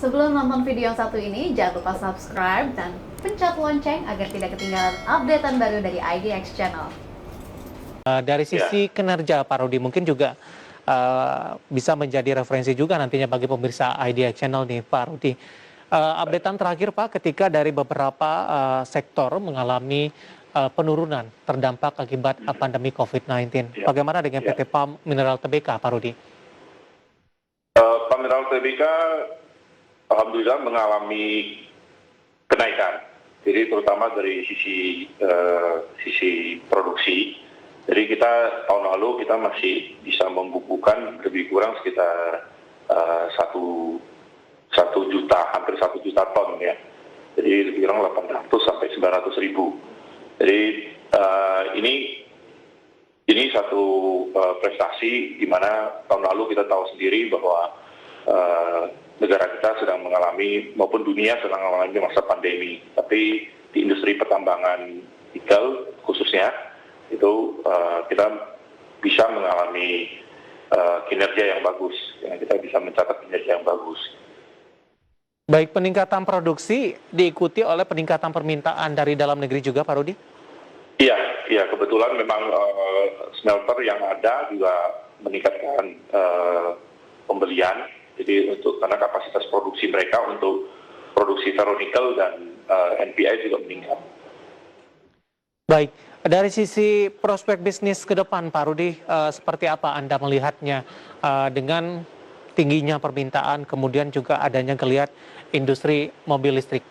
Sebelum nonton video yang satu ini, jangan lupa subscribe dan pencet lonceng agar tidak ketinggalan updatean baru dari IDX Channel. Dari sisi kinerja Pak Rudi, mungkin juga bisa menjadi referensi juga nantinya bagi pemirsa IDX Channel nih Pak Rudi. Updatean terakhir Pak, ketika dari beberapa sektor mengalami penurunan terdampak akibat pandemi COVID-19. Bagaimana dengan PT PAM Mineral Tbk Pak Rudi? PAM Mineral Tbk alhamdulillah mengalami kenaikan. Jadi terutama dari sisi produksi. Jadi kita tahun lalu kita masih bisa membukukan lebih kurang sekitar 1 juta, hampir 1 juta ton ya. Jadi lebih kurang 800 sampai 900 ribu. Jadi ini satu prestasi di mana tahun lalu kita tahu sendiri bahwa negara kita sedang mengalami maupun dunia sedang mengalami masa pandemi. Tapi di industri pertambangan nikel khususnya itu kita bisa mengalami kinerja yang bagus, kita bisa mencatat kinerja yang bagus. Baik, peningkatan produksi diikuti oleh peningkatan permintaan dari dalam negeri juga Pak Rudi? Iya, kebetulan memang smelter yang ada juga meningkatkan pembelian. Jadi karena kapasitas produksi mereka untuk produksi ferronikel dan NPI juga meningkat. Baik, dari sisi prospek bisnis ke depan Pak Rudi, seperti apa Anda melihatnya dengan tingginya permintaan, kemudian juga adanya geliat industri mobil listrik?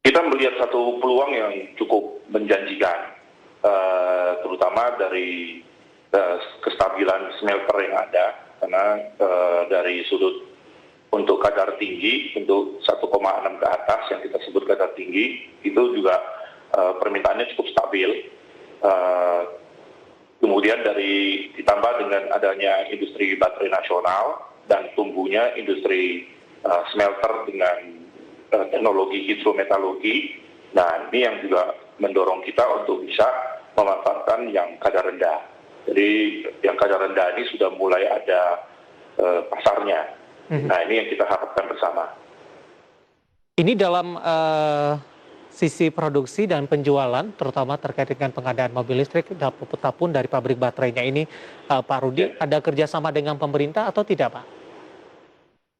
Kita melihat satu peluang yang cukup menjanjikan, terutama dari kestabilan smelter yang ada, karena dari sudut untuk kadar tinggi, untuk 1,6 ke atas yang kita sebut kadar tinggi, itu juga permintaannya cukup stabil. Kemudian ditambah dengan adanya industri baterai nasional dan tumbuhnya industri smelter dengan teknologi hidrometalurgi. Nah, ini yang juga mendorong kita untuk bisa memanfaatkan yang kadar rendah. Jadi yang kadar rendah ini sudah mulai ada pasarnya. Nah, ini yang kita harapkan bersama. Ini dalam sisi produksi dan penjualan, terutama terkait dengan pengadaan mobil listrik, ataupun dari pabrik baterainya ini, Pak Rudi, ada kerjasama dengan pemerintah atau tidak, Pak?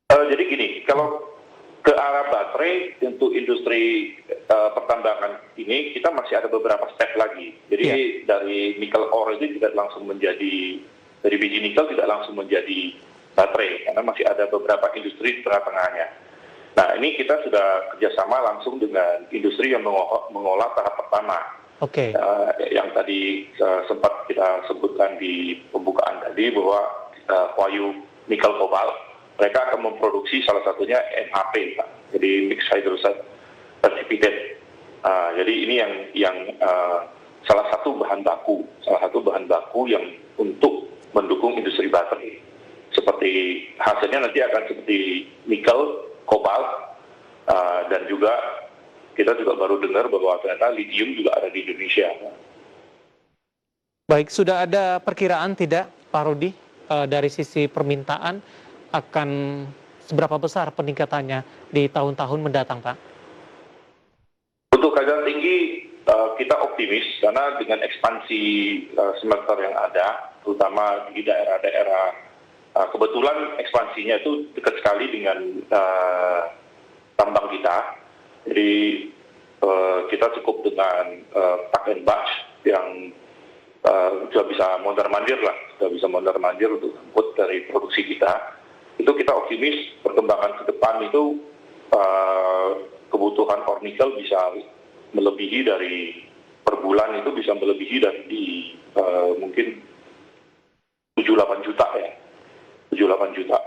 Jadi gini, kalau ke arah baterai untuk industri pertambangan ini, kita masih ada beberapa step lagi. Jadi dari nikel ore itu tidak langsung menjadi, dari biji nikel tidak langsung menjadi baterai, karena masih ada beberapa industri di tengah-tengahnya. Nah, ini kita sudah kerjasama langsung dengan industri yang mengolah tahap pertama. Oke. Yang tadi sempat kita sebutkan di pembukaan tadi bahwa Huayu Nikel Cobalt, mereka akan memproduksi salah satunya MHP, Pak. Jadi Mixed Hydroxide Precipitate. Jadi ini yang salah satu bahan baku yang untuk mendukung industri baterai. Seperti hasilnya nanti akan seperti nikel, kobalt, dan juga kita juga baru dengar bahwa ternyata lithium juga ada di Indonesia. Baik, sudah ada perkiraan tidak Pak Rudi dari sisi permintaan akan seberapa besar peningkatannya di tahun-tahun mendatang, Pak? Untuk kadar tinggi kita optimis karena dengan ekspansi smelter yang ada, terutama di daerah-daerah, kebetulan ekspansinya itu dekat sekali dengan tambang kita. Jadi kita cukup dengan Pak and Batch yang sudah bisa mondar-mandir untuk input dari produksi kita. Itu kita optimis perkembangan ke depan itu kebutuhan ore nikel bisa melebihi dari per bulan itu bisa melebihi dari mungkin 7-8 juta ya. 7-8 juta.